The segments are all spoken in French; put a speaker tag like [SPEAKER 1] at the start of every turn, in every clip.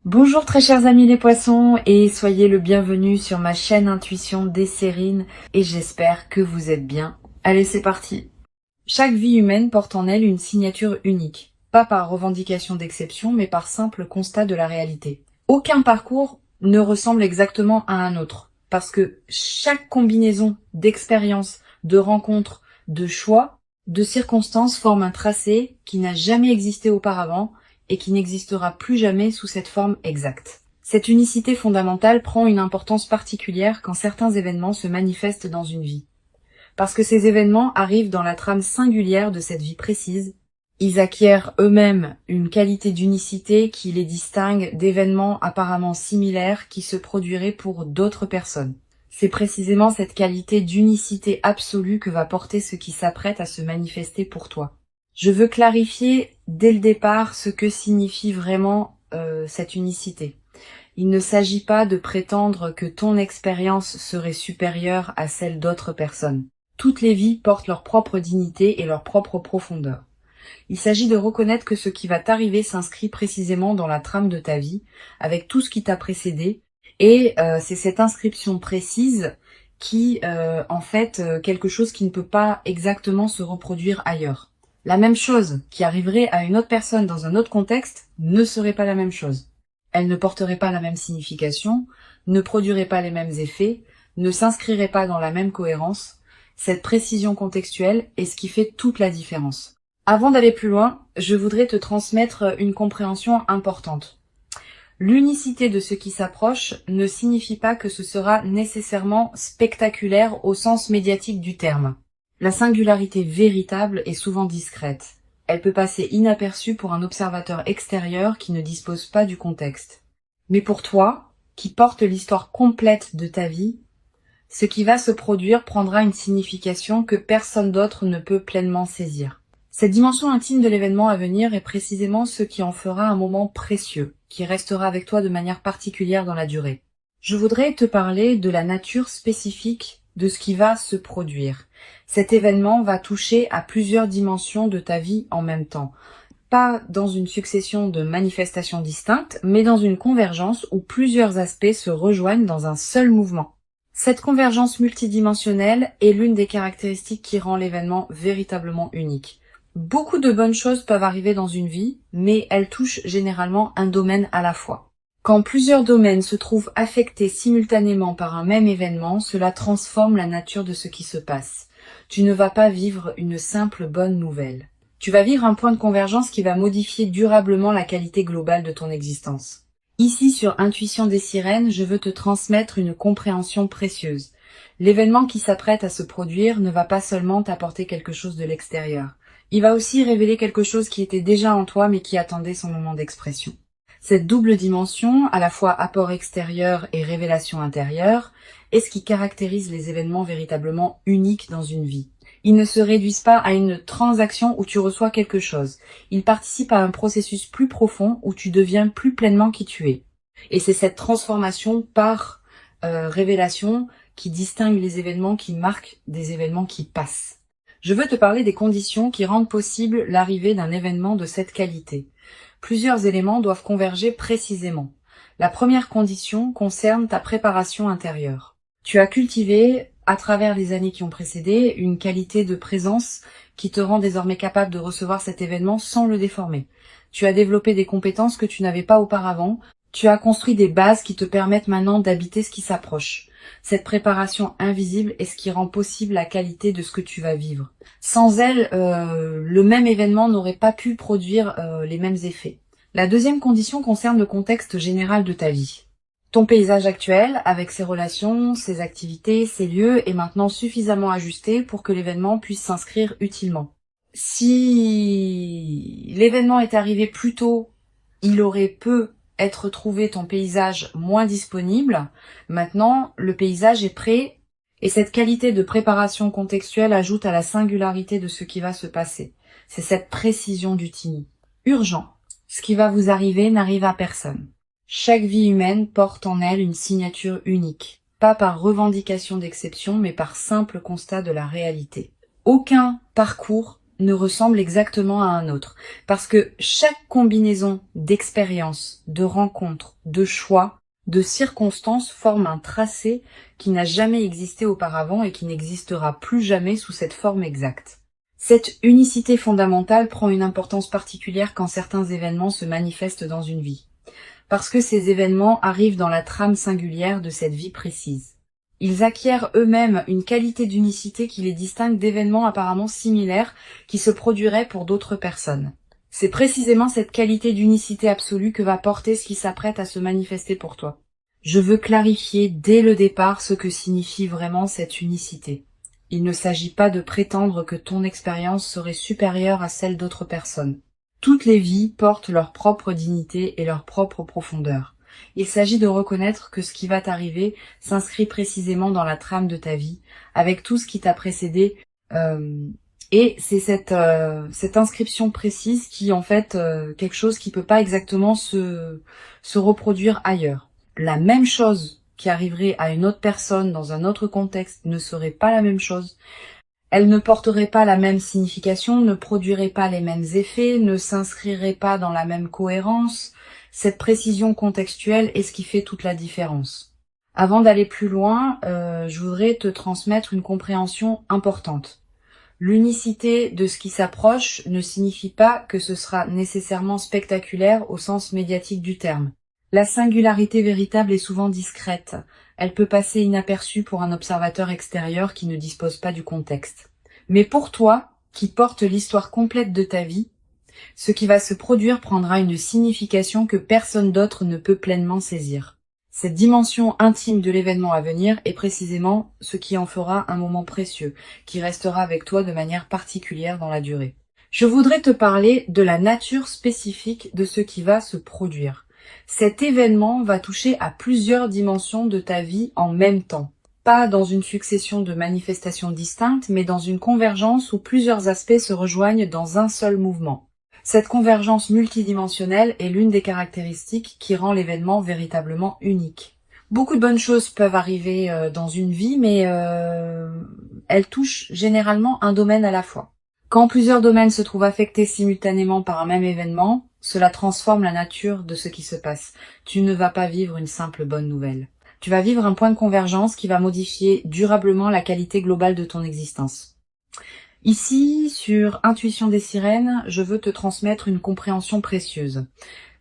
[SPEAKER 1] Bonjour très chers amis les poissons et soyez le bienvenu sur ma chaîne Intuition Desserine et j'espère que vous êtes bien. Allez, c'est parti. Chaque vie humaine porte en elle une signature unique, pas par revendication d'exception mais par simple constat de la réalité. Aucun parcours ne ressemble exactement à un autre parce que chaque combinaison d'expériences, de rencontres, de choix, de circonstances forme un tracé qui n'a jamais existé auparavant et qui n'existera plus jamais sous cette forme exacte. Cette unicité fondamentale prend une importance particulière quand certains événements se manifestent dans une vie. Parce que ces événements arrivent dans la trame singulière de cette vie précise, ils acquièrent eux-mêmes une qualité d'unicité qui les distingue d'événements apparemment similaires qui se produiraient pour d'autres personnes. C'est précisément cette qualité d'unicité absolue que va porter ce qui s'apprête à se manifester pour toi. Je veux clarifier dès le départ ce que signifie vraiment cette unicité. Il ne s'agit pas de prétendre que ton expérience serait supérieure à celle d'autres personnes. Toutes les vies portent leur propre dignité et leur propre profondeur. Il s'agit de reconnaître que ce qui va t'arriver s'inscrit précisément dans la trame de ta vie, avec tout ce qui t'a précédé, et c'est cette inscription précise qui, quelque chose qui ne peut pas exactement se reproduire ailleurs. La même chose qui arriverait à une autre personne dans un autre contexte ne serait pas la même chose. Elle ne porterait pas la même signification, ne produirait pas les mêmes effets, ne s'inscrirait pas dans la même cohérence. Cette précision contextuelle est ce qui fait toute la différence. Avant d'aller plus loin, je voudrais te transmettre une compréhension importante. L'unicité de ce qui s'approche ne signifie pas que ce sera nécessairement spectaculaire au sens médiatique du terme. La singularité véritable est souvent discrète. Elle peut passer inaperçue pour un observateur extérieur qui ne dispose pas du contexte. Mais pour toi, qui porte l'histoire complète de ta vie, ce qui va se produire prendra une signification que personne d'autre ne peut pleinement saisir. Cette dimension intime de l'événement à venir est précisément ce qui en fera un moment précieux, qui restera avec toi de manière particulière dans la durée. Je voudrais te parler de la nature spécifique de ce qui va se produire. Cet événement va toucher à plusieurs dimensions de ta vie en même temps. Pas dans une succession de manifestations distinctes, mais dans une convergence où plusieurs aspects se rejoignent dans un seul mouvement. Cette convergence multidimensionnelle est l'une des caractéristiques qui rend l'événement véritablement unique. Beaucoup de bonnes choses peuvent arriver dans une vie, mais elles touchent généralement un domaine à la fois. Quand plusieurs domaines se trouvent affectés simultanément par un même événement, cela transforme la nature de ce qui se passe. Tu ne vas pas vivre une simple bonne nouvelle. Tu vas vivre un point de convergence qui va modifier durablement la qualité globale de ton existence. Ici, sur Intuition des Sirènes, je veux te transmettre une compréhension précieuse. L'événement qui s'apprête à se produire ne va pas seulement t'apporter quelque chose de l'extérieur. Il va aussi révéler quelque chose qui était déjà en toi mais qui attendait son moment d'expression. Cette double dimension, à la fois apport extérieur et révélation intérieure, est ce qui caractérise les événements véritablement uniques dans une vie. Ils ne se réduisent pas à une transaction où tu reçois quelque chose. Ils participent à un processus plus profond où tu deviens plus pleinement qui tu es. Et c'est cette transformation par révélation qui distingue les événements qui marquent des événements qui passent. Je veux te parler des conditions qui rendent possible l'arrivée d'un événement de cette qualité. Plusieurs éléments doivent converger précisément. La première condition concerne ta préparation intérieure. Tu as cultivé, à travers les années qui ont précédé, une qualité de présence qui te rend désormais capable de recevoir cet événement sans le déformer. Tu as développé des compétences que tu n'avais pas auparavant. Tu as construit des bases qui te permettent maintenant d'habiter ce qui s'approche. Cette préparation invisible est ce qui rend possible la qualité de ce que tu vas vivre. Sans elle, le même événement n'aurait pas pu produire les mêmes effets. La deuxième condition concerne le contexte général de ta vie. Ton paysage actuel, avec ses relations, ses activités, ses lieux, est maintenant suffisamment ajusté pour que l'événement puisse s'inscrire utilement. Si l'événement est arrivé plus tôt, il aurait peu être trouvé ton paysage moins disponible. Maintenant, le paysage est prêt et cette qualité de préparation contextuelle ajoute à la singularité de ce qui va se passer. C'est cette précision du tini. Urgent. Ce qui va vous arriver n'arrive à personne. Chaque vie humaine porte en elle une signature unique, pas par revendication d'exception, mais par simple constat de la réalité. Aucun parcours ne ressemble exactement à un autre. Parce que chaque combinaison d'expériences, de rencontres, de choix, de circonstances forme un tracé qui n'a jamais existé auparavant et qui n'existera plus jamais sous cette forme exacte. Cette unicité fondamentale prend une importance particulière quand certains événements se manifestent dans une vie. Parce que ces événements arrivent dans la trame singulière de cette vie précise. Ils acquièrent eux-mêmes une qualité d'unicité qui les distingue d'événements apparemment similaires qui se produiraient pour d'autres personnes. C'est précisément cette qualité d'unicité absolue que va porter ce qui s'apprête à se manifester pour toi. Je veux clarifier dès le départ ce que signifie vraiment cette unicité. Il ne s'agit pas de prétendre que ton expérience serait supérieure à celle d'autres personnes. Toutes les vies portent leur propre dignité et leur propre profondeur. Il s'agit de reconnaître que ce qui va t'arriver s'inscrit précisément dans la trame de ta vie, avec tout ce qui t'a précédé, et c'est cette inscription précise qui en fait quelque chose qui peut pas exactement se reproduire ailleurs. La même chose qui arriverait à une autre personne dans un autre contexte ne serait pas la même chose. Elle ne porterait pas la même signification, ne produirait pas les mêmes effets, ne s'inscrirait pas dans la même cohérence. Cette précision contextuelle est ce qui fait toute la différence. Avant d'aller plus loin, je voudrais te transmettre une compréhension importante. L'unicité de ce qui s'approche ne signifie pas que ce sera nécessairement spectaculaire au sens médiatique du terme. La singularité véritable est souvent discrète. Elle peut passer inaperçue pour un observateur extérieur qui ne dispose pas du contexte. Mais pour toi, qui porte l'histoire complète de ta vie, ce qui va se produire prendra une signification que personne d'autre ne peut pleinement saisir. Cette dimension intime de l'événement à venir est précisément ce qui en fera un moment précieux, qui restera avec toi de manière particulière dans la durée. Je voudrais te parler de la nature spécifique de ce qui va se produire. Cet événement va toucher à plusieurs dimensions de ta vie en même temps. Pas dans une succession de manifestations distinctes, mais dans une convergence où plusieurs aspects se rejoignent dans un seul mouvement. Cette convergence multidimensionnelle est l'une des caractéristiques qui rend l'événement véritablement unique. Beaucoup de bonnes choses peuvent arriver dans une vie, mais elles touchent généralement un domaine à la fois. Quand plusieurs domaines se trouvent affectés simultanément par un même événement, cela transforme la nature de ce qui se passe. Tu ne vas pas vivre une simple bonne nouvelle. Tu vas vivre un point de convergence qui va modifier durablement la qualité globale de ton existence. Ici, sur Intuition des sirènes, je veux te transmettre une compréhension précieuse.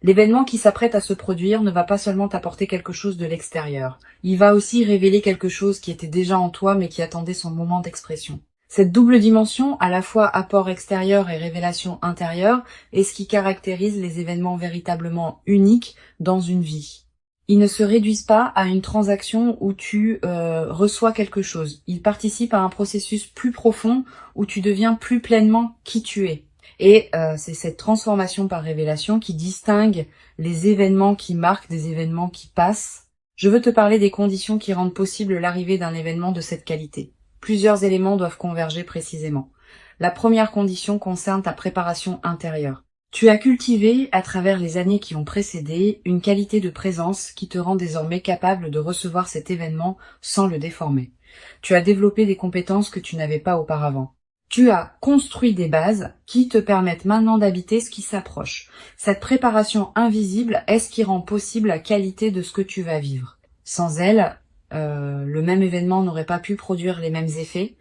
[SPEAKER 1] L'événement qui s'apprête à se produire ne va pas seulement t'apporter quelque chose de l'extérieur. Il va aussi révéler quelque chose qui était déjà en toi mais qui attendait son moment d'expression. Cette double dimension, à la fois apport extérieur et révélation intérieure, est ce qui caractérise les événements véritablement uniques dans une vie. Ils ne se réduisent pas à une transaction où tu reçois quelque chose. Ils participent à un processus plus profond où tu deviens plus pleinement qui tu es. Et c'est cette transformation par révélation qui distingue les événements qui marquent des événements qui passent. Je veux te parler des conditions qui rendent possible l'arrivée d'un événement de cette qualité. Plusieurs éléments doivent converger précisément. La première condition concerne ta préparation intérieure. Tu as cultivé, à travers les années qui ont précédé, une qualité de présence qui te rend désormais capable de recevoir cet événement sans le déformer. Tu as développé des compétences que tu n'avais pas auparavant. Tu as construit des bases qui te permettent maintenant d'habiter ce qui s'approche. Cette préparation invisible est ce qui rend possible la qualité de ce que tu vas vivre. Sans elle, le même événement n'aurait pas pu produire les mêmes effets.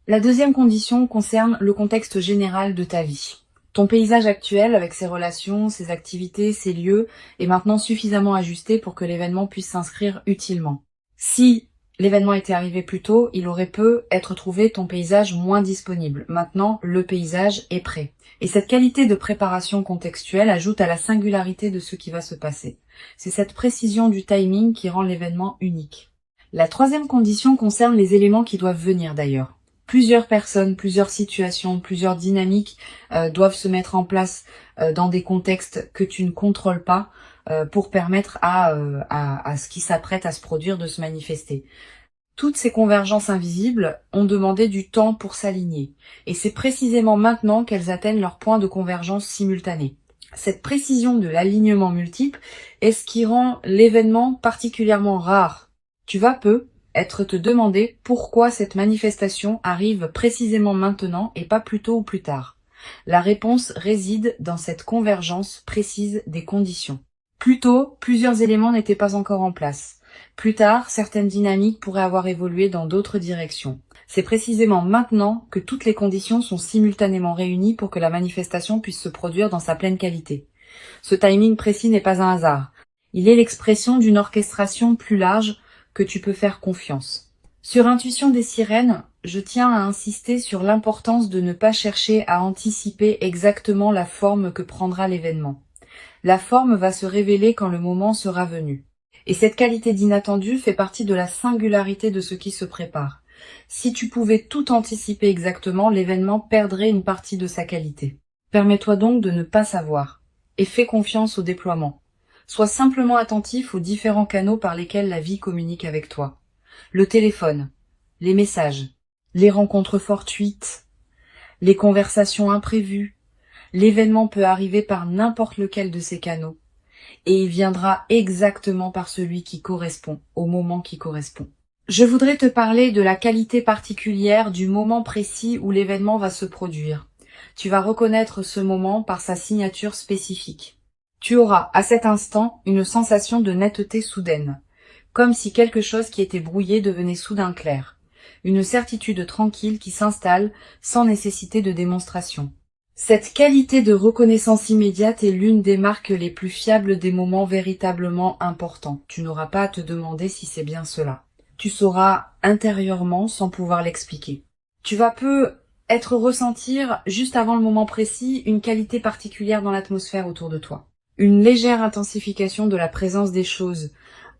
[SPEAKER 1] La deuxième condition concerne le contexte général de ta vie. Ton paysage actuel, avec ses relations, ses activités, ses lieux, est maintenant suffisamment ajusté pour que l'événement puisse s'inscrire utilement. Si l'événement était arrivé plus tôt, il aurait pu être trouvé ton paysage moins disponible. Maintenant, le paysage est prêt. Et cette qualité de préparation contextuelle ajoute à la singularité de ce qui va se passer. C'est cette précision du timing qui rend l'événement unique. La troisième condition concerne les éléments qui doivent venir d'ailleurs. Plusieurs personnes, plusieurs situations, plusieurs dynamiques doivent se mettre en place dans des contextes que tu ne contrôles pas pour permettre à ce qui s'apprête à se produire de se manifester. Toutes ces convergences invisibles ont demandé du temps pour s'aligner. Et c'est précisément maintenant qu'elles atteignent leur point de convergence simultané. Cette précision de l'alignement multiple est ce qui rend l'événement particulièrement rare. Tu vas peu, être te demander pourquoi cette manifestation arrive précisément maintenant et pas plus tôt ou plus tard. La réponse réside dans cette convergence précise des conditions. Plus tôt, plusieurs éléments n'étaient pas encore en place. Plus tard, certaines dynamiques pourraient avoir évolué dans d'autres directions. C'est précisément maintenant que toutes les conditions sont simultanément réunies pour que la manifestation puisse se produire dans sa pleine qualité. Ce timing précis n'est pas un hasard. Il est l'expression d'une orchestration plus large que tu peux faire confiance. Sur Intuition des sirènes, je tiens à insister sur l'importance de ne pas chercher à anticiper exactement la forme que prendra l'événement. La forme va se révéler quand le moment sera venu. Et cette qualité d'inattendu fait partie de la singularité de ce qui se prépare. Si tu pouvais tout anticiper exactement, l'événement perdrait une partie de sa qualité. Permets-toi donc de ne pas savoir. Et fais confiance au déploiement. Sois simplement attentif aux différents canaux par lesquels la vie communique avec toi. Le téléphone, les messages, les rencontres fortuites, les conversations imprévues. L'événement peut arriver par n'importe lequel de ces canaux. Et il viendra exactement par celui qui correspond, au moment qui correspond. Je voudrais te parler de la qualité particulière du moment précis où l'événement va se produire. Tu vas reconnaître ce moment par sa signature spécifique. Tu auras, à cet instant, une sensation de netteté soudaine, comme si quelque chose qui était brouillé devenait soudain clair. Une certitude tranquille qui s'installe sans nécessité de démonstration. Cette qualité de reconnaissance immédiate est l'une des marques les plus fiables des moments véritablement importants. Tu n'auras pas à te demander si c'est bien cela. Tu sauras intérieurement sans pouvoir l'expliquer. Tu vas ressentir, juste avant le moment précis, une qualité particulière dans l'atmosphère autour de toi. Une légère intensification de la présence des choses,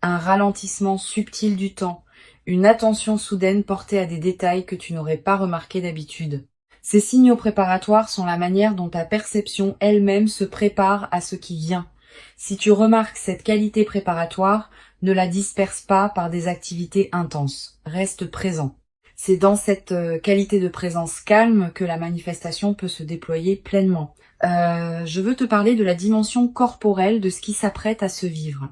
[SPEAKER 1] un ralentissement subtil du temps, une attention soudaine portée à des détails que tu n'aurais pas remarqués d'habitude. Ces signaux préparatoires sont la manière dont ta perception elle-même se prépare à ce qui vient. Si tu remarques cette qualité préparatoire, ne la disperse pas par des activités intenses. Reste présent. C'est dans cette qualité de présence calme que la manifestation peut se déployer pleinement. Je veux te parler de la dimension corporelle de ce qui s'apprête à se vivre.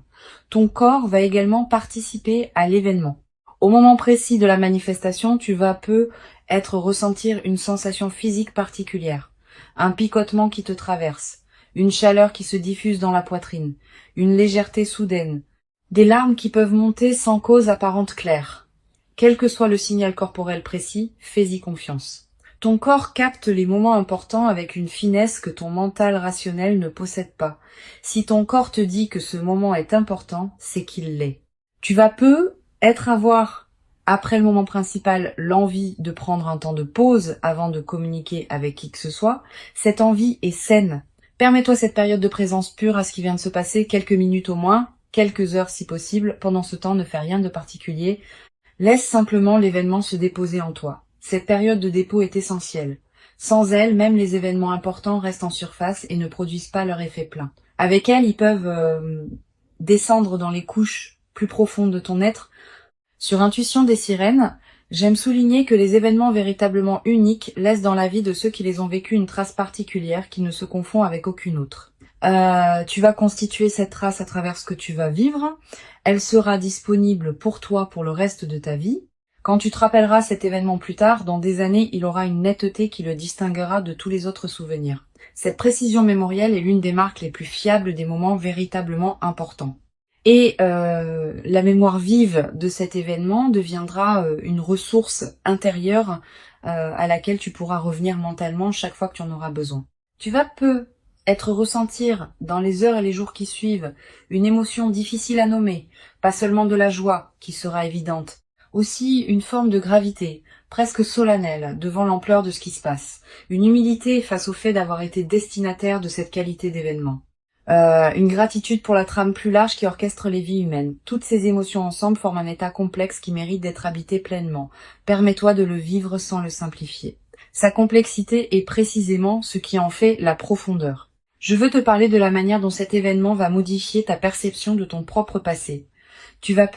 [SPEAKER 1] Ton corps va également participer à l'événement. Au moment précis de la manifestation, tu vas ressentir une sensation physique particulière, un picotement qui te traverse, une chaleur qui se diffuse dans la poitrine, une légèreté soudaine, des larmes qui peuvent monter sans cause apparente claire. Quel que soit le signal corporel précis, fais-y confiance. Ton corps capte les moments importants avec une finesse que ton mental rationnel ne possède pas. Si ton corps te dit que ce moment est important, c'est qu'il l'est. Tu vas avoir, après le moment principal, l'envie de prendre un temps de pause avant de communiquer avec qui que ce soit. Cette envie est saine. Permets-toi cette période de présence pure à ce qui vient de se passer, quelques minutes au moins, quelques heures si possible. Pendant ce temps, ne fais rien de particulier. Laisse simplement l'événement se déposer en toi. Cette période de dépôt est essentielle. Sans elle, même les événements importants restent en surface et ne produisent pas leur effet plein. Avec elle, ils peuvent descendre dans les couches plus profondes de ton être. Sur Intuition des sirènes, j'aime souligner que les événements véritablement uniques laissent dans la vie de ceux qui les ont vécus une trace particulière qui ne se confond avec aucune autre. Tu vas constituer cette trace à travers ce que tu vas vivre. Elle sera disponible pour toi pour le reste de ta vie. Quand tu te rappelleras cet événement plus tard, dans des années, il aura une netteté qui le distinguera de tous les autres souvenirs. Cette précision mémorielle est l'une des marques les plus fiables des moments véritablement importants. Et la mémoire vive de cet événement deviendra une ressource intérieure à laquelle tu pourras revenir mentalement chaque fois que tu en auras besoin. Tu vas ressentir dans les heures et les jours qui suivent une émotion difficile à nommer, pas seulement de la joie qui sera évidente, aussi une forme de gravité, presque solennelle, devant l'ampleur de ce qui se passe, une humilité face au fait d'avoir été destinataire de cette qualité d'événement. Une gratitude pour la trame plus large qui orchestre les vies humaines. Toutes ces émotions ensemble forment un état complexe qui mérite d'être habité pleinement. Permets-toi de le vivre sans le simplifier. Sa complexité est précisément ce qui en fait la profondeur. Je veux te parler de la manière dont cet événement va modifier ta perception de ton propre passé. Tu vas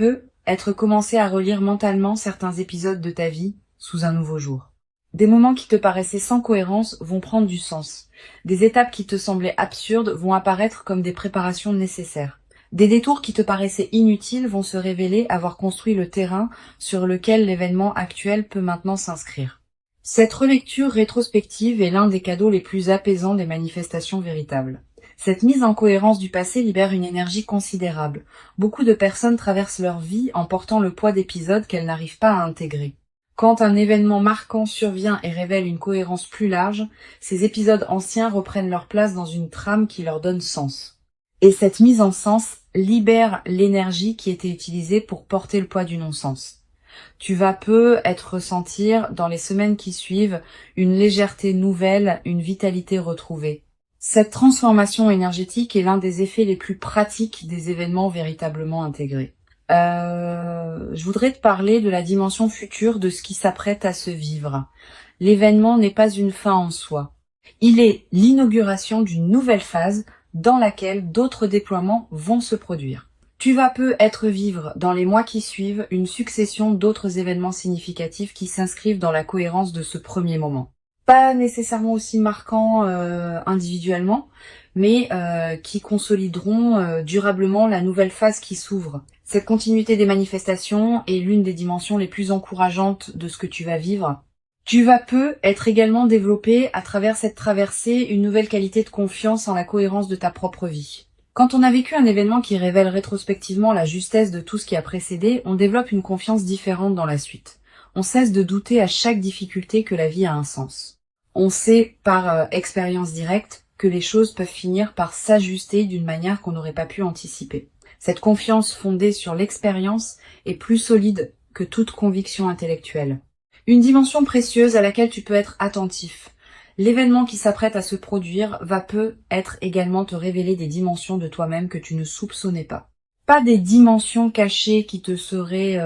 [SPEAKER 1] commencé à relire mentalement certains épisodes de ta vie sous un nouveau jour. Des moments qui te paraissaient sans cohérence vont prendre du sens. Des étapes qui te semblaient absurdes vont apparaître comme des préparations nécessaires. Des détours qui te paraissaient inutiles vont se révéler avoir construit le terrain sur lequel l'événement actuel peut maintenant s'inscrire. Cette relecture rétrospective est l'un des cadeaux les plus apaisants des manifestations véritables. Cette mise en cohérence du passé libère une énergie considérable. Beaucoup de personnes traversent leur vie en portant le poids d'épisodes qu'elles n'arrivent pas à intégrer. Quand un événement marquant survient et révèle une cohérence plus large, ces épisodes anciens reprennent leur place dans une trame qui leur donne sens. Et cette mise en sens libère l'énergie qui était utilisée pour porter le poids du non-sens. Tu vas peu ressentir dans les semaines qui suivent une légèreté nouvelle, une vitalité retrouvée. Cette transformation énergétique est l'un des effets les plus pratiques des événements véritablement intégrés. Je voudrais te parler de la dimension future de ce qui s'apprête à se vivre. L'événement n'est pas une fin en soi. Il est l'inauguration d'une nouvelle phase dans laquelle d'autres déploiements vont se produire. Tu vas peu vivre dans les mois qui suivent une succession d'autres événements significatifs qui s'inscrivent dans la cohérence de ce premier moment. Pas nécessairement aussi marquants individuellement, mais qui consolideront durablement la nouvelle phase qui s'ouvre. Cette continuité des manifestations est l'une des dimensions les plus encourageantes de ce que tu vas vivre. Tu vas peu également développé à travers cette traversée une nouvelle qualité de confiance en la cohérence de ta propre vie. Quand on a vécu un événement qui révèle rétrospectivement la justesse de tout ce qui a précédé, on développe une confiance différente dans la suite. On cesse de douter à chaque difficulté que la vie a un sens. On sait par expérience directe que les choses peuvent finir par s'ajuster d'une manière qu'on n'aurait pas pu anticiper. Cette confiance fondée sur l'expérience est plus solide que toute conviction intellectuelle. Une dimension précieuse à laquelle tu peux être attentif. L'événement qui s'apprête à se produire va peu également te révéler des dimensions de toi-même que tu ne soupçonnais pas. Pas des dimensions cachées qui te seraient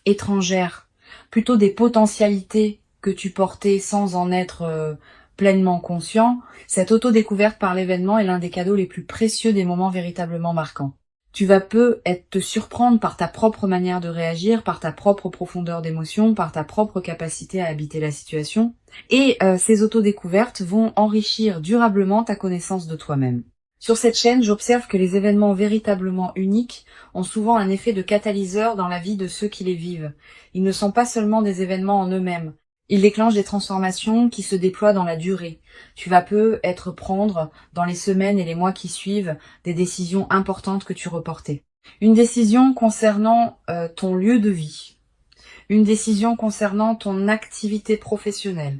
[SPEAKER 1] étrangères, plutôt des potentialités que tu portais sans en être pleinement conscient. Cette auto-découverte par l'événement est l'un des cadeaux les plus précieux des moments véritablement marquants. Tu vas peu te surprendre par ta propre manière de réagir, par ta propre profondeur d'émotion, par ta propre capacité à habiter la situation. Et ces autodécouvertes vont enrichir durablement ta connaissance de toi-même. Sur cette chaîne, j'observe que les événements véritablement uniques ont souvent un effet de catalyseur dans la vie de ceux qui les vivent. Ils ne sont pas seulement des événements en eux-mêmes. Ils déclenchent des transformations qui se déploient dans la durée. Tu vas peu prendre, dans les semaines et les mois qui suivent, des décisions importantes que tu reportais. Une décision concernant ton lieu de vie. Une décision concernant ton activité professionnelle.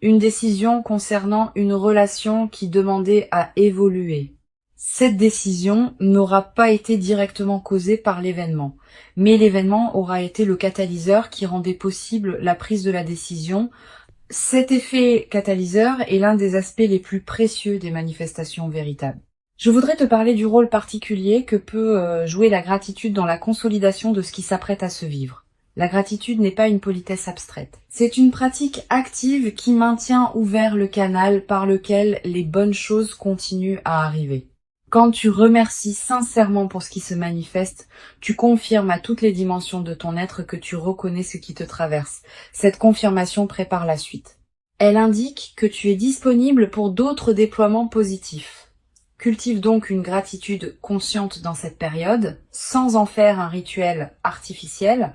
[SPEAKER 1] Une décision concernant une relation qui demandait à évoluer. Cette décision n'aura pas été directement causée par l'événement, mais l'événement aura été le catalyseur qui rendait possible la prise de la décision. Cet effet catalyseur est l'un des aspects les plus précieux des manifestations véritables. Je voudrais te parler du rôle particulier que peut jouer la gratitude dans la consolidation de ce qui s'apprête à se vivre. La gratitude n'est pas une politesse abstraite. C'est une pratique active qui maintient ouvert le canal par lequel les bonnes choses continuent à arriver. Quand tu remercies sincèrement pour ce qui se manifeste, tu confirmes à toutes les dimensions de ton être que tu reconnais ce qui te traverse. Cette confirmation prépare la suite. Elle indique que tu es disponible pour d'autres déploiements positifs. Cultive donc une gratitude consciente dans cette période, sans en faire un rituel artificiel.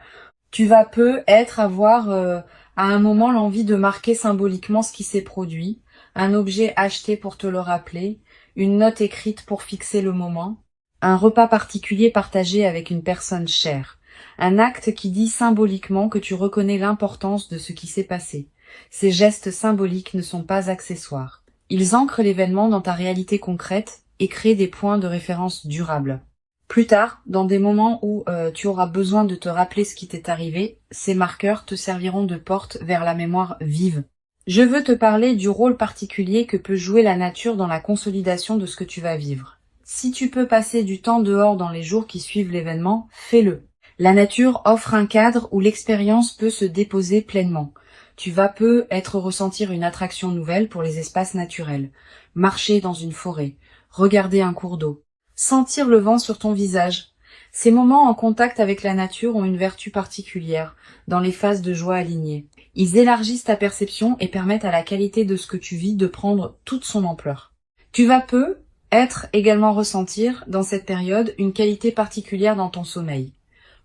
[SPEAKER 1] Tu vas peu avoir à un moment l'envie de marquer symboliquement ce qui s'est produit, un objet acheté pour te le rappeler, une note écrite pour fixer le moment, un repas particulier partagé avec une personne chère, un acte qui dit symboliquement que tu reconnais l'importance de ce qui s'est passé. Ces gestes symboliques ne sont pas accessoires. Ils ancrent l'événement dans ta réalité concrète et créent des points de référence durables. Plus tard, dans des moments où tu auras besoin de te rappeler ce qui t'est arrivé, ces marqueurs te serviront de porte vers la mémoire vive. Je veux te parler du rôle particulier que peut jouer la nature dans la consolidation de ce que tu vas vivre. Si tu peux passer du temps dehors dans les jours qui suivent l'événement, fais-le. La nature offre un cadre où l'expérience peut se déposer pleinement. Tu vas peu ressentir une attraction nouvelle pour les espaces naturels. Marcher dans une forêt, regarder un cours d'eau, sentir le vent sur ton visage. Ces moments en contact avec la nature ont une vertu particulière, dans les phases de joie alignées. Ils élargissent ta perception et permettent à la qualité de ce que tu vis de prendre toute son ampleur. Tu vas peu Être également ressentir, dans cette période, une qualité particulière dans ton sommeil.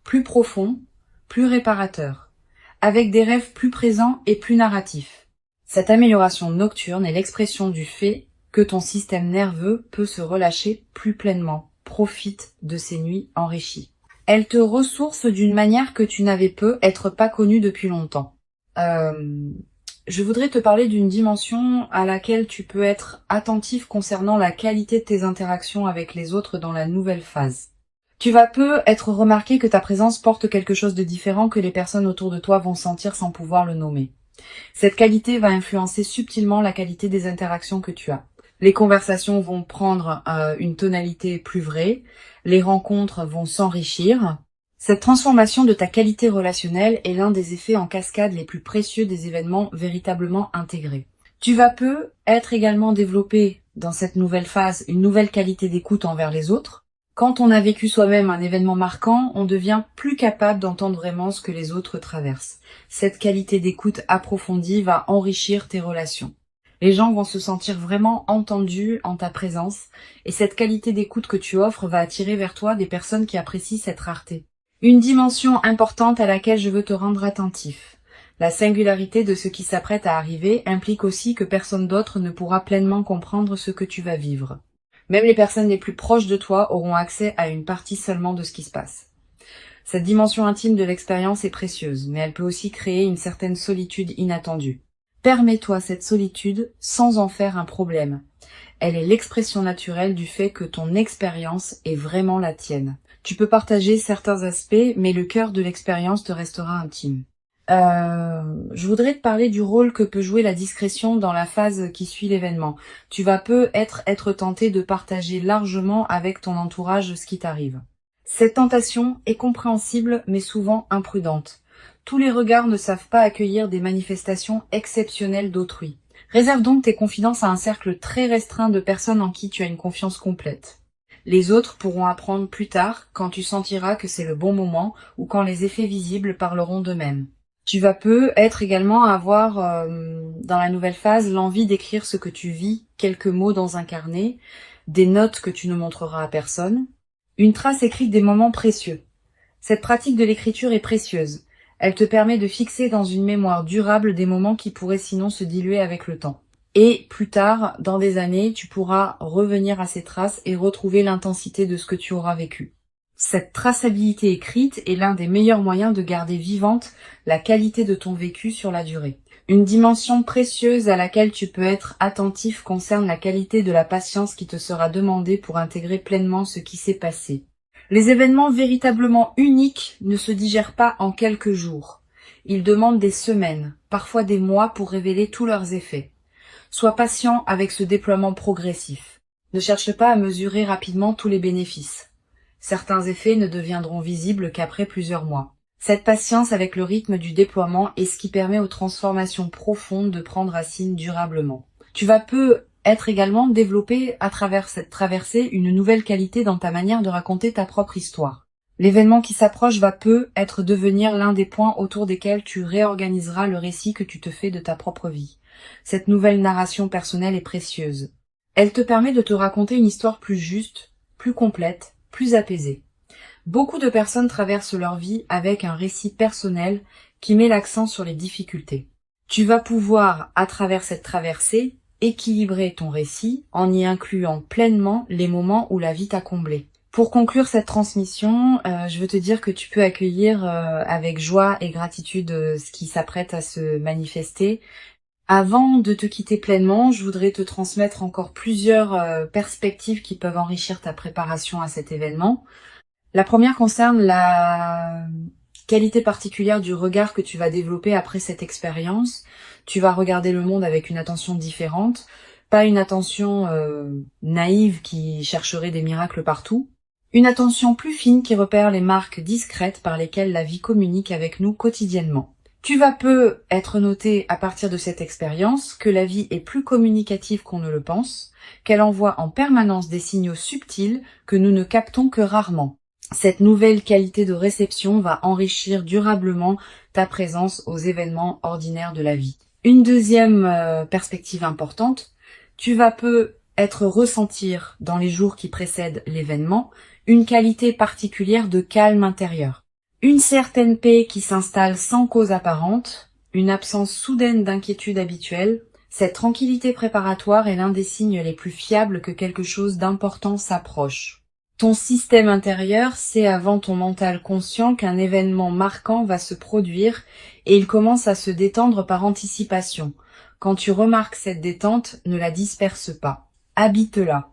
[SPEAKER 1] Plus profond, plus réparateur, avec des rêves plus présents et plus narratifs. Cette amélioration nocturne est l'expression du fait que ton système nerveux peut se relâcher plus pleinement, profite de ces nuits enrichies. Elle te ressource d'une manière que tu n'avais peut-être pas connue depuis longtemps. Je voudrais te parler d'une dimension à laquelle tu peux être attentif concernant la qualité de tes interactions avec les autres dans la nouvelle phase. Tu vas être remarqué que ta présence porte quelque chose de différent que les personnes autour de toi vont sentir sans pouvoir le nommer. Cette qualité va influencer subtilement la qualité des interactions que tu as. Les conversations vont prendre une tonalité plus vraie, les rencontres vont s'enrichir. Cette transformation de ta qualité relationnelle est l'un des effets en cascade les plus précieux des événements véritablement intégrés. Tu vas être également développé dans cette nouvelle phase une nouvelle qualité d'écoute envers les autres. Quand on a vécu soi-même un événement marquant, on devient plus capable d'entendre vraiment ce que les autres traversent. Cette qualité d'écoute approfondie va enrichir tes relations. Les gens vont se sentir vraiment entendus en ta présence, et cette qualité d'écoute que tu offres va attirer vers toi des personnes qui apprécient cette rareté. Une dimension importante à laquelle je veux te rendre attentif. La singularité de ce qui s'apprête à arriver implique aussi que personne d'autre ne pourra pleinement comprendre ce que tu vas vivre. Même les personnes les plus proches de toi auront accès à une partie seulement de ce qui se passe. Cette dimension intime de l'expérience est précieuse, mais elle peut aussi créer une certaine solitude inattendue. Permets-toi cette solitude sans en faire un problème. Elle est l'expression naturelle du fait que ton expérience est vraiment la tienne. Tu peux partager certains aspects, mais le cœur de l'expérience te restera intime. Je voudrais te parler du rôle que peut jouer la discrétion dans la phase qui suit l'événement. Tu vas être tenté de partager largement avec ton entourage ce qui t'arrive. Cette tentation est compréhensible mais souvent imprudente. Tous les regards ne savent pas accueillir des manifestations exceptionnelles d'autrui. Réserve donc tes confidences à un cercle très restreint de personnes en qui tu as une confiance complète. Les autres pourront apprendre plus tard quand tu sentiras que c'est le bon moment ou quand les effets visibles parleront d'eux-mêmes. Tu vas être également avoir dans la nouvelle phase l'envie d'écrire ce que tu vis, quelques mots dans un carnet, des notes que tu ne montreras à personne, une trace écrite des moments précieux. Cette pratique de l'écriture est précieuse. Elle te permet de fixer dans une mémoire durable des moments qui pourraient sinon se diluer avec le temps. Et plus tard, dans des années, tu pourras revenir à ces traces et retrouver l'intensité de ce que tu auras vécu. Cette traçabilité écrite est l'un des meilleurs moyens de garder vivante la qualité de ton vécu sur la durée. Une dimension précieuse à laquelle tu peux être attentif concerne la qualité de la patience qui te sera demandée pour intégrer pleinement ce qui s'est passé. Les événements véritablement uniques ne se digèrent pas en quelques jours. Ils demandent des semaines, parfois des mois pour révéler tous leurs effets. Sois patient avec ce déploiement progressif. Ne cherche pas à mesurer rapidement tous les bénéfices. Certains effets ne deviendront visibles qu'après plusieurs mois. Cette patience avec le rythme du déploiement est ce qui permet aux transformations profondes de prendre racine durablement. Tu vas être également développé à travers cette traversée une nouvelle qualité dans ta manière de raconter ta propre histoire. L'événement qui s'approche va être devenir l'un des points autour desquels tu réorganiseras le récit que tu te fais de ta propre vie. Cette nouvelle narration personnelle est précieuse. Elle te permet de te raconter une histoire plus juste, plus complète, plus apaisée. Beaucoup de personnes traversent leur vie avec un récit personnel qui met l'accent sur les difficultés. Tu vas pouvoir, à travers cette traversée, équilibrer ton récit en y incluant pleinement les moments où la vie t'a comblé. Pour conclure cette transmission, je veux te dire que tu peux accueillir avec joie et gratitude ce qui s'apprête à se manifester. Avant de te quitter pleinement, je voudrais te transmettre encore plusieurs perspectives qui peuvent enrichir ta préparation à cet événement. La première concerne la qualité particulière du regard que tu vas développer après cette expérience. Tu vas regarder le monde avec une attention différente, pas une attention naïve qui chercherait des miracles partout, une attention plus fine qui repère les marques discrètes par lesquelles la vie communique avec nous quotidiennement. Tu vas être noté à partir de cette expérience que la vie est plus communicative qu'on ne le pense, qu'elle envoie en permanence des signaux subtils que nous ne captons que rarement. Cette nouvelle qualité de réception va enrichir durablement ta présence aux événements ordinaires de la vie. Une deuxième perspective importante, tu vas être ressentir, dans les jours qui précèdent l'événement, une qualité particulière de calme intérieur. Une certaine paix qui s'installe sans cause apparente, une absence soudaine d'inquiétude habituelle. Cette tranquillité préparatoire est l'un des signes les plus fiables que quelque chose d'important s'approche. Ton système intérieur sait avant ton mental conscient qu'un événement marquant va se produire et il commence à se détendre par anticipation. Quand tu remarques cette détente, ne la disperse pas. Habite-la.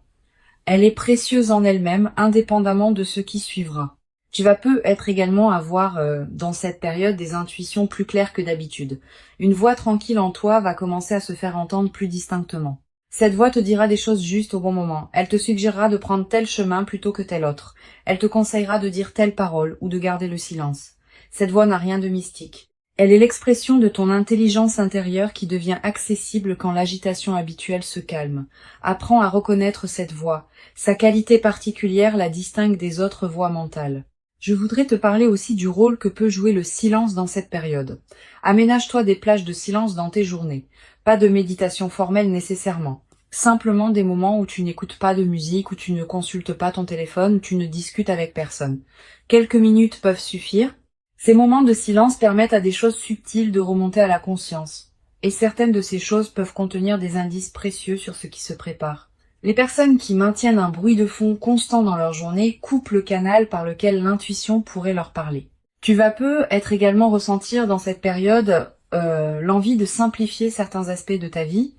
[SPEAKER 1] Elle est précieuse en elle-même, indépendamment de ce qui suivra. Tu vas peut-être également avoir dans cette période des intuitions plus claires que d'habitude. Une voix tranquille en toi va commencer à se faire entendre plus distinctement. Cette voix te dira des choses justes au bon moment. Elle te suggérera de prendre tel chemin plutôt que tel autre. Elle te conseillera de dire telle parole ou de garder le silence. Cette voix n'a rien de mystique. Elle est l'expression de ton intelligence intérieure qui devient accessible quand l'agitation habituelle se calme. Apprends à reconnaître cette voix. Sa qualité particulière la distingue des autres voix mentales. Je voudrais te parler aussi du rôle que peut jouer le silence dans cette période. Aménage-toi des plages de silence dans tes journées. Pas de méditation formelle nécessairement. Simplement des moments où tu n'écoutes pas de musique, où tu ne consultes pas ton téléphone, où tu ne discutes avec personne. Quelques minutes peuvent suffire. Ces moments de silence permettent à des choses subtiles de remonter à la conscience. Et certaines de ces choses peuvent contenir des indices précieux sur ce qui se prépare. Les personnes qui maintiennent un bruit de fond constant dans leur journée coupent le canal par lequel l'intuition pourrait leur parler. Tu vas peut-être également ressentir dans cette période l'envie de simplifier certains aspects de ta vie,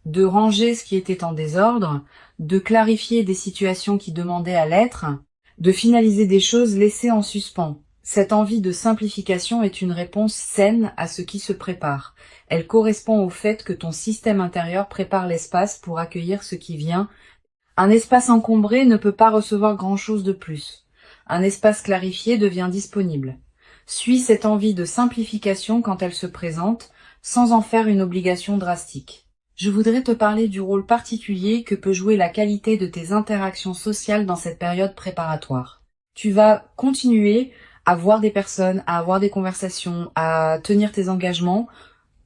[SPEAKER 1] de ranger ce qui était en désordre, de clarifier des situations qui demandaient à l'être, de finaliser des choses laissées en suspens. Cette envie de simplification est une réponse saine à ce qui se prépare. Elle correspond au fait que ton système intérieur prépare l'espace pour accueillir ce qui vient. Un espace encombré ne peut pas recevoir grand-chose de plus. Un espace clarifié devient disponible. Suis cette envie de simplification quand elle se présente, sans en faire une obligation drastique. Je voudrais te parler du rôle particulier que peut jouer la qualité de tes interactions sociales dans cette période préparatoire. Tu vas continuer à voir des personnes, à avoir des conversations, à tenir tes engagements.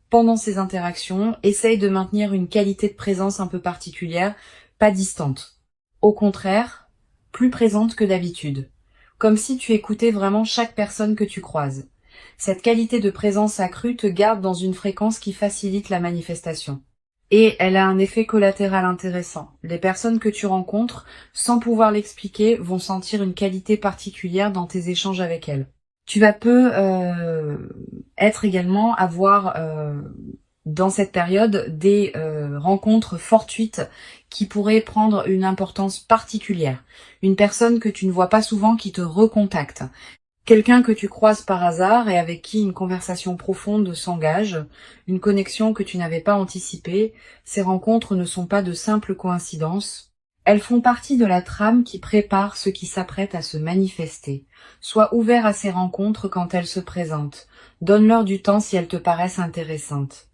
[SPEAKER 1] Pendant ces interactions, essaye de maintenir une qualité de présence un peu particulière, pas distante. Au contraire, plus présente que d'habitude. Comme si tu écoutais vraiment chaque personne que tu croises. Cette qualité de présence accrue te garde dans une fréquence qui facilite la manifestation. Et elle a un effet collatéral intéressant. Les personnes que tu rencontres, sans pouvoir l'expliquer, vont sentir une qualité particulière dans tes échanges avec elles. Tu vas être également avoir dans cette période des rencontres fortuites qui pourraient prendre une importance particulière. Une personne que tu ne vois pas souvent qui te recontacte. Quelqu'un que tu croises par hasard et avec qui une conversation profonde s'engage, une connexion que tu n'avais pas anticipée. Ces rencontres ne sont pas de simples coïncidences. Elles font partie de la trame qui prépare ce qui s'apprête à se manifester. Sois ouvert à ces rencontres quand elles se présentent. Donne-leur du temps si elles te paraissent intéressantes.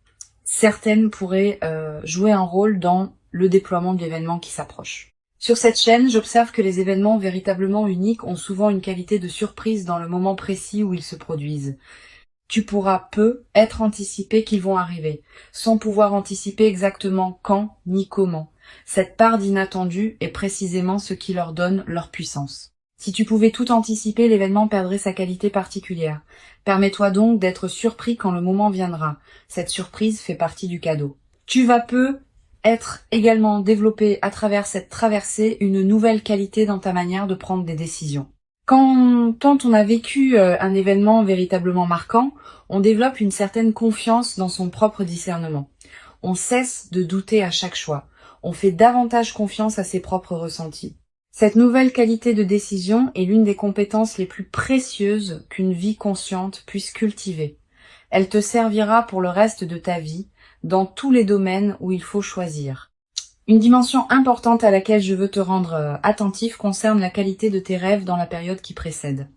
[SPEAKER 1] Certaines pourraient jouer un rôle dans le déploiement de l'événement qui s'approche. Sur cette chaîne, j'observe que les événements véritablement uniques ont souvent une qualité de surprise dans le moment précis où ils se produisent. Tu pourras être anticipé qu'ils vont arriver, sans pouvoir anticiper exactement quand ni comment. Cette part d'inattendu est précisément ce qui leur donne leur puissance. Si tu pouvais tout anticiper, l'événement perdrait sa qualité particulière. Permets-toi donc d'être surpris quand le moment viendra. Cette surprise fait partie du cadeau. Tu vas être également développé à travers cette traversée une nouvelle qualité dans ta manière de prendre des décisions. Quand on a vécu un événement véritablement marquant, on développe une certaine confiance dans son propre discernement. On cesse de douter à chaque choix. On fait davantage confiance à ses propres ressentis. Cette nouvelle qualité de décision est l'une des compétences les plus précieuses qu'une vie consciente puisse cultiver. Elle te servira pour le reste de ta vie, dans tous les domaines où il faut choisir. Une dimension importante à laquelle je veux te rendre attentif concerne la qualité de tes rêves dans la période qui précède.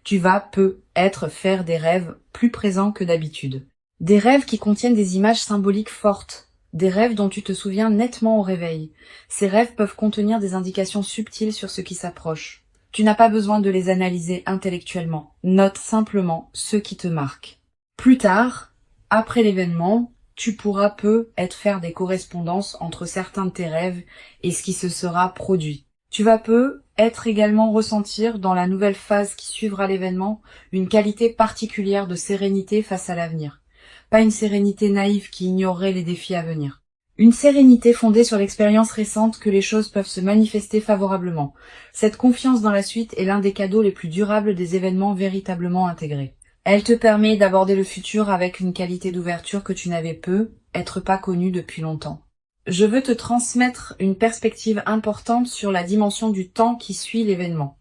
[SPEAKER 1] Tu vas peut-être faire des rêves plus présents que d'habitude. Des rêves qui contiennent des images symboliques fortes. Des rêves dont tu te souviens nettement au réveil. Ces rêves peuvent contenir des indications subtiles sur ce qui s'approche. Tu n'as pas besoin de les analyser intellectuellement. Note simplement ce qui te marque. Plus tard, après l'événement, tu pourras peut-être faire des correspondances entre certains de tes rêves et ce qui se sera produit. Tu vas peut-être également ressentir dans la nouvelle phase qui suivra l'événement une qualité particulière de sérénité face à l'avenir. Pas une sérénité naïve qui ignorerait les défis à venir. Une sérénité fondée sur l'expérience récente que les choses peuvent se manifester favorablement. Cette confiance dans la suite est l'un des cadeaux les plus durables des événements véritablement intégrés. Elle te permet d'aborder le futur avec une qualité d'ouverture que tu n'avais peut-être pas connue depuis longtemps. Je veux te transmettre une perspective importante sur la dimension du temps qui suit l'événement.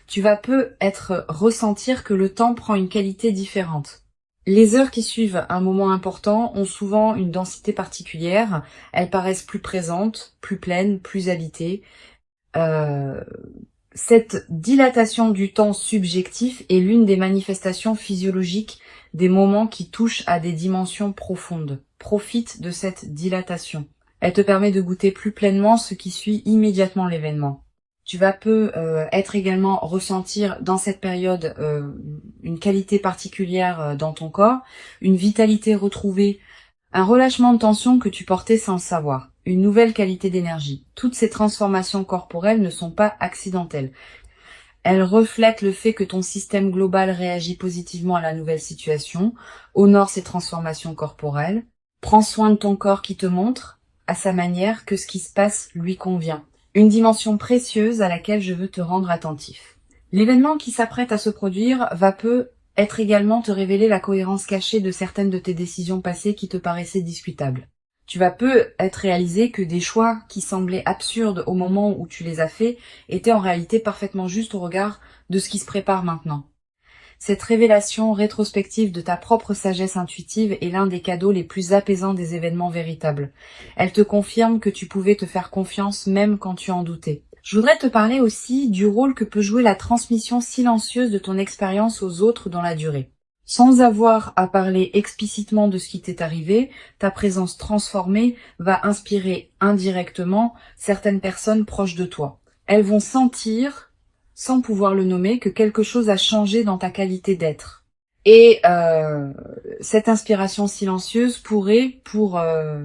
[SPEAKER 1] Tu vas peut-être ressentir que le temps prend une qualité différente. Les heures qui suivent un moment important ont souvent une densité particulière, elles paraissent plus présentes, plus pleines, plus habitées. Cette dilatation du temps subjectif est l'une des manifestations physiologiques des moments qui touchent à des dimensions profondes. Profite de cette dilatation. Elle te permet de goûter plus pleinement ce qui suit immédiatement l'événement. Tu vas être également ressentir dans cette période une qualité particulière dans ton corps, une vitalité retrouvée, un relâchement de tension que tu portais sans le savoir, une nouvelle qualité d'énergie. Toutes ces transformations corporelles ne sont pas accidentelles. Elles reflètent le fait que ton système global réagit positivement à la nouvelle situation, honore ces transformations corporelles, prends soin de ton corps qui te montre, à sa manière, que ce qui se passe lui convient. Une dimension précieuse à laquelle je veux te rendre attentif. L'événement qui s'apprête à se produire va peut-être également te révéler la cohérence cachée de certaines de tes décisions passées qui te paraissaient discutables. Tu vas peut-être réaliser que des choix qui semblaient absurdes au moment où tu les as faits étaient en réalité parfaitement justes au regard de ce qui se prépare maintenant. Cette révélation rétrospective de ta propre sagesse intuitive est l'un des cadeaux les plus apaisants des événements véritables. Elle te confirme que tu pouvais te faire confiance même quand tu en doutais. Je voudrais te parler aussi du rôle que peut jouer la transmission silencieuse de ton expérience aux autres dans la durée. Sans avoir à parler explicitement de ce qui t'est arrivé, ta présence transformée va inspirer indirectement certaines personnes proches de toi. Elles vont sentir, sans pouvoir le nommer, que quelque chose a changé dans ta qualité d'être. Et cette inspiration silencieuse pourrait, pour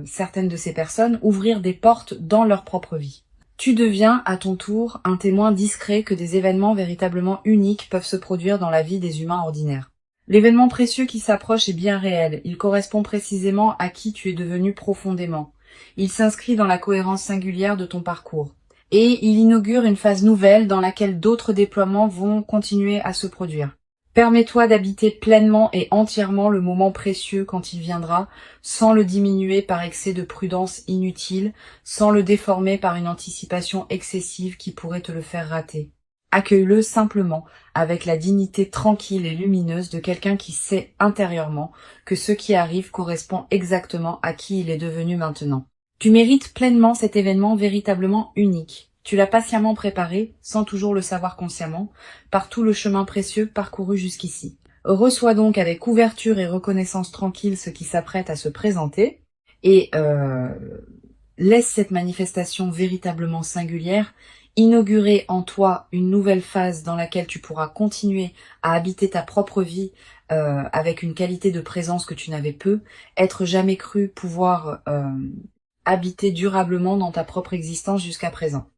[SPEAKER 1] certaines de ces personnes, ouvrir des portes dans leur propre vie. Tu deviens, à ton tour, un témoin discret que des événements véritablement uniques peuvent se produire dans la vie des humains ordinaires. L'événement précieux qui s'approche est bien réel, il correspond précisément à qui tu es devenu profondément. Il s'inscrit dans la cohérence singulière de ton parcours. Et il inaugure une phase nouvelle dans laquelle d'autres déploiements vont continuer à se produire. Permets-toi d'habiter pleinement et entièrement le moment précieux quand il viendra, sans le diminuer par excès de prudence inutile, sans le déformer par une anticipation excessive qui pourrait te le faire rater. Accueille-le simplement, avec la dignité tranquille et lumineuse de quelqu'un qui sait intérieurement que ce qui arrive correspond exactement à qui il est devenu maintenant. Tu mérites pleinement cet événement véritablement unique. Tu l'as patiemment préparé, sans toujours le savoir consciemment, par tout le chemin précieux parcouru jusqu'ici. Reçois donc avec ouverture et reconnaissance tranquille ce qui s'apprête à se présenter, et laisse cette manifestation véritablement singulière inaugurer en toi une nouvelle phase dans laquelle tu pourras continuer à habiter ta propre vie avec une qualité de présence que tu n'avais être jamais cru pouvoir habiter durablement dans ta propre existence jusqu'à présent.